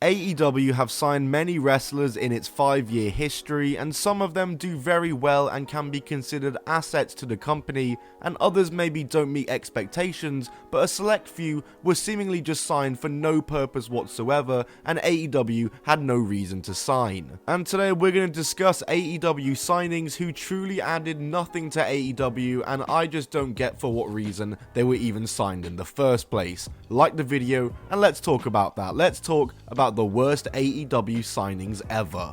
AEW have signed many wrestlers in its 5-year history, and some of them do very well and can be considered assets to the company, and others maybe don't meet expectations, but a select few were seemingly just signed for no purpose whatsoever, and AEW had no reason to sign. And today we're going to discuss AEW signings who truly added nothing to AEW, and I just don't get for what reason they were even signed in the first place. Like the video, and let's talk about that. Let's talk about the worst AEW signings ever.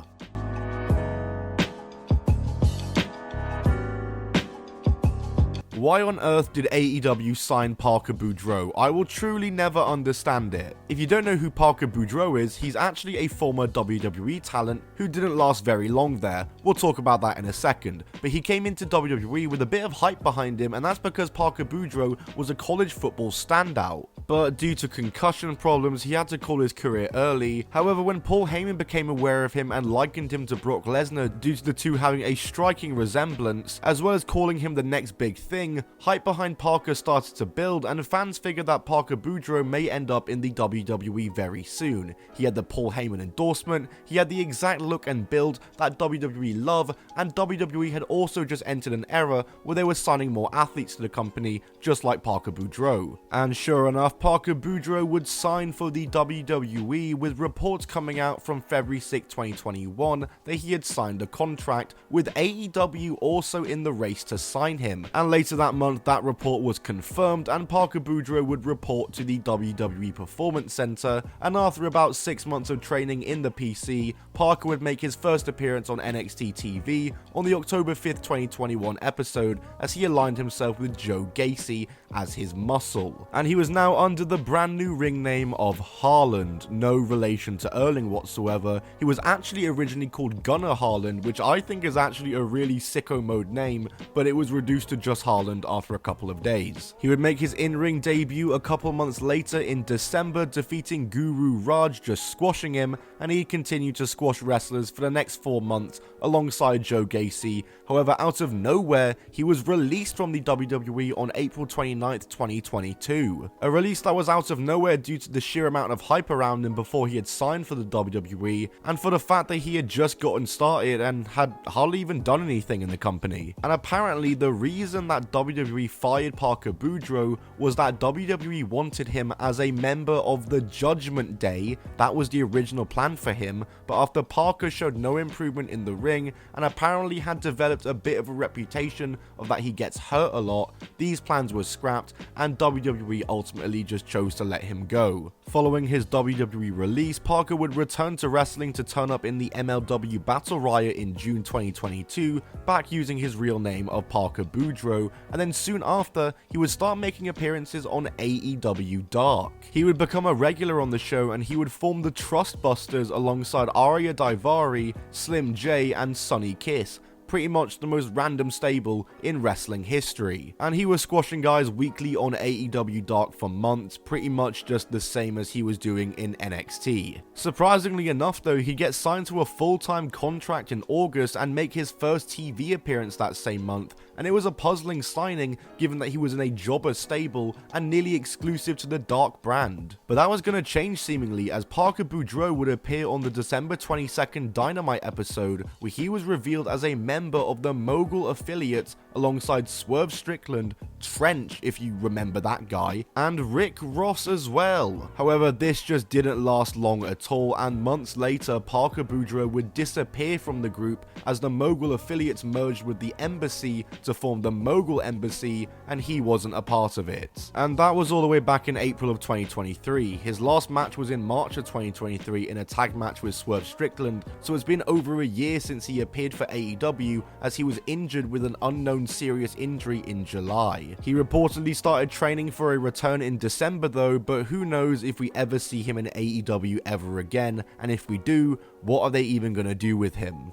Why on earth did AEW sign Parker Boudreaux? I will truly never understand it. If you don't know who Parker Boudreaux is, he's actually a former WWE talent who didn't last very long there. We'll talk about that in a second. But he came into WWE with a bit of hype behind him, and that's because Parker Boudreaux was a college football standout. But due to concussion problems, he had to call his career early. However, when Paul Heyman became aware of him and likened him to Brock Lesnar due to the two having a striking resemblance, as well as calling him the next big thing, hype behind Parker started to build, and fans figured that Parker Boudreaux may end up in the WWE very soon. He had the Paul Heyman endorsement, he had the exact look and build that WWE love, and WWE had also just entered an era where they were signing more athletes to the company, just like Parker Boudreaux. And sure enough, Parker Boudreaux would sign for the WWE, with reports coming out from February 6, 2021 that he had signed a contract, with AEW also in the race to sign him. And later that month, that report was confirmed, and Parker Boudreaux would report to the WWE Performance Center, and after about 6 months of training in the PC, Parker would make his first appearance on NXT TV on the October 5th, 2021 episode, as he aligned himself with Joe Gacy as his muscle. And he was now under the brand new ring name of Harland, no relation to Erling whatsoever. He was actually originally called Gunnar Harland, which I think is actually a really sicko mode name, but it was reduced to just Harland after a couple of days. He would make his in-ring debut a couple months later in December, defeating Guru Raj, just squashing him, and he continued to squash wrestlers for the next 4 months alongside Joe Gacy. However, out of nowhere, he was released from the WWE on April 29th, 2022. A release that was out of nowhere due to the sheer amount of hype around him before he had signed for the WWE, and for the fact that he had just gotten started and had hardly even done anything in the company. And apparently the reason that WWE fired Parker Boudreaux was that WWE wanted him as a member of the Judgment Day. That was the original plan for him, but after Parker showed no improvement in the ring and apparently had developed a bit of a reputation of that he gets hurt a lot, these plans were scrapped, and WWE ultimately just chose to let him go. Following his WWE release, Parker would return to wrestling to turn up in the MLW Battle Riot in June 2022, back using his real name of Parker Boudreaux, and then soon after, he would start making appearances on AEW Dark. He would become a regular on the show, and he would form the Trustbusters alongside Arya Daivari, Slim J, and Sonny Kiss. Pretty much the most random stable in wrestling history. And he was squashing guys weekly on AEW Dark for months, pretty much just the same as he was doing in NXT. Surprisingly enough though, he gets signed to a full-time contract in August and make his first TV appearance that same month, and it was a puzzling signing given that he was in a jobber stable and nearly exclusive to the Dark brand. But that was going to change seemingly, as Parker Boudreaux would appear on the December 22nd Dynamite episode, where he was revealed as a member of the Mogul affiliate alongside Swerve Strickland, Trench if you remember that guy, and Rick Ross as well. However, this just didn't last long at all, and months later Parker Boudreaux would disappear from the group as the Mogul affiliates merged with the Embassy to form the Mogul Embassy, and he wasn't a part of it. And that was all the way back in April of 2023. His last match was in March of 2023 in a tag match with Swerve Strickland, so it's been over a year since he appeared for AEW, as he was injured with an unknown serious injury in July. He reportedly started training for a return in December though, but who knows if we ever see him in AEW ever again, and if we do, what are they even gonna do with him?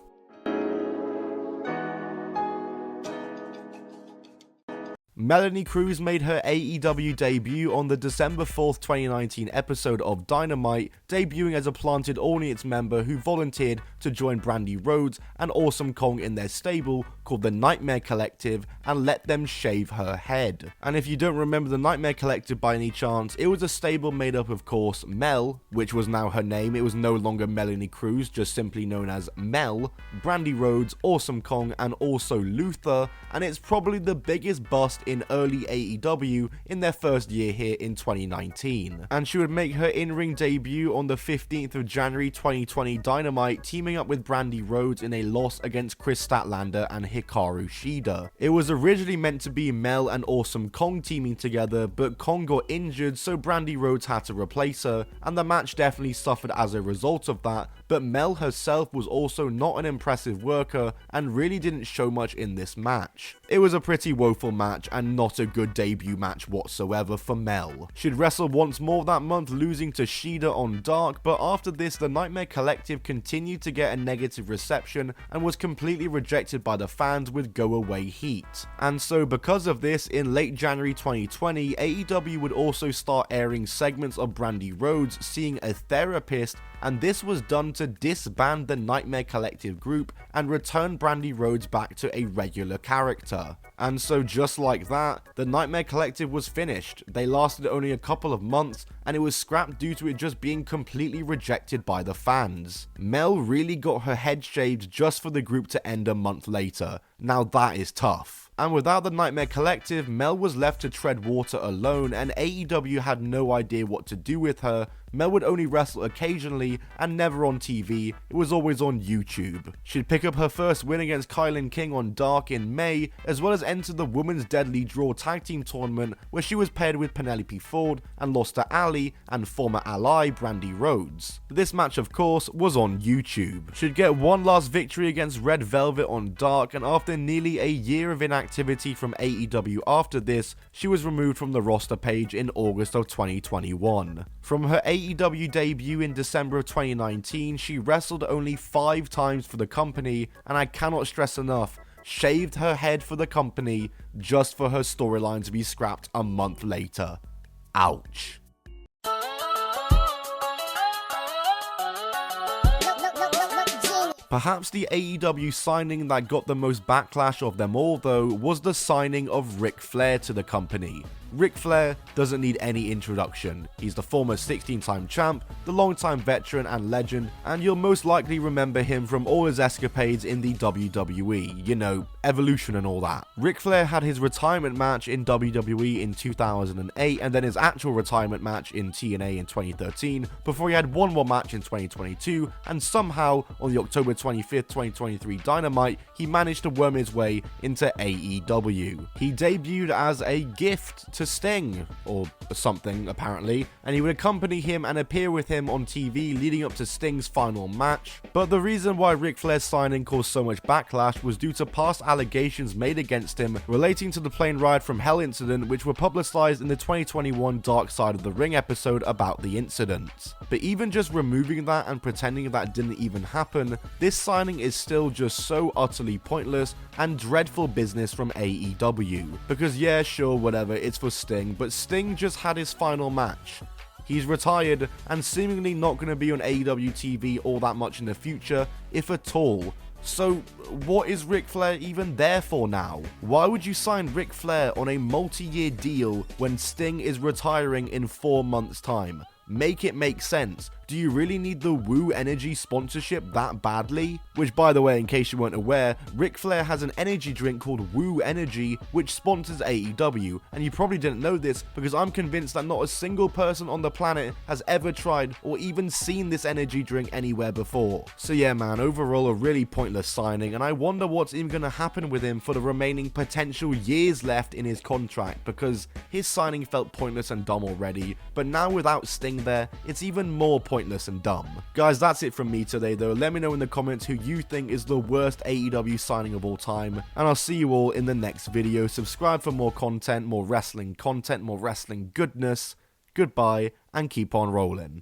Melanie Cruz made her AEW debut on the December 4th, 2019 episode of Dynamite, debuting as a Planted Audience member who volunteered to join Brandy Rhodes and Awesome Kong in their stable called the Nightmare Collective and let them shave her head. And if you don't remember the Nightmare Collective by any chance, it was a stable made up of course Mel, which was now her name, it was no longer Melanie Cruz, just simply known as Mel, Brandy Rhodes, Awesome Kong, and also Luther, and it's probably the biggest bust in early AEW in their first year here in 2019. And she would make her in-ring debut on the 15th of January 2020 Dynamite, teaming up with Brandy Rhodes in a loss against Chris Statlander and Hikaru Shida. It was originally meant to be Mel and Awesome Kong teaming together, but Kong got injured, so Brandy Rhodes had to replace her, and the match definitely suffered as a result of that, but Mel herself was also not an impressive worker and really didn't show much in this match. It was a pretty woeful match and not a good debut match whatsoever for Mel. She'd wrestled once more that month, losing to Shida on Dark, but after this the Nightmare Collective continued to get a negative reception and was completely rejected by the fans with go away heat. And so because of this, in late January 2020, AEW would also start airing segments of Brandy Rhodes seeing a therapist, and this was done to disband the Nightmare Collective group and return Brandy Rhodes back to a regular character. And so just like that, the Nightmare Collective was finished. They lasted only a couple of months and it was scrapped due to it just being completely rejected by the fans. Mel really got her head shaved just for the group to end a month later. Now that is tough. And without the Nightmare Collective, Mel was left to tread water alone and AEW had no idea what to do with her. Mel would only wrestle occasionally and never on TV, it was always on YouTube. She'd pick up her first win against Kylan King on Dark in May, as well as enter the Women's Deadly Draw Tag Team Tournament where she was paired with Penelope Ford and lost to Ali and former ally Brandy Rhodes. This match of course was on YouTube. She'd get one last victory against Red Velvet on Dark, and after nearly a year of inactivity from AEW after this, she was removed from the roster page in August of 2021. From her AEW debut in December of 2019, she wrestled only 5 times for the company, and I cannot stress enough, shaved her head for the company just for her storyline to be scrapped a month later. Ouch. Perhaps the AEW signing that got the most backlash of them all though was the signing of Ric Flair to the company. Ric Flair doesn't need any introduction. He's the former 16-time champ, the longtime veteran and legend, and you'll most likely remember him from all his escapades in the WWE, you know, Evolution and all that. Ric Flair had his retirement match in WWE in 2008 and then his actual retirement match in TNA in 2013 before he had one more match in 2022, and somehow on the October 25th, 2023 Dynamite, he managed to worm his way into AEW. He debuted as a gift to Sting, or something apparently, and he would accompany him and appear with him on TV leading up to Sting's final match. But the reason why Ric Flair's signing caused so much backlash was due to past allegations made against him relating to the plane ride from Hell incident, which were publicized in the 2021 Dark Side of the Ring episode about the incident. But even just removing that and pretending that didn't even happen, this signing is still just so utterly pointless and dreadful business from AEW. Because yeah, sure, whatever, it's for Sting, but Sting just had his final match. He's retired and seemingly not going to be on AEW TV all that much in the future, if at all. So what is Ric Flair even there for now? Why would you sign Ric Flair on a multi-year deal when Sting is retiring in 4 months' time? Make it make sense. Do you really need the Woo Energy sponsorship that badly? Which, by the way, in case you weren't aware, Ric Flair has an energy drink called Woo Energy which sponsors AEW, and you probably didn't know this because I'm convinced that not a single person on the planet has ever tried or even seen this energy drink anywhere before. So yeah man, overall a really pointless signing, and I wonder what's even going to happen with him for the remaining potential years left in his contract, because his signing felt pointless and dumb already, but now without Sting there, it's even more pointless and dumb. Guys, that's it from me today though. Let me know in the comments who you think is the worst AEW signing of all time, and I'll see you all in the next video. Subscribe for more content, more wrestling goodness. Goodbye, and keep on rolling.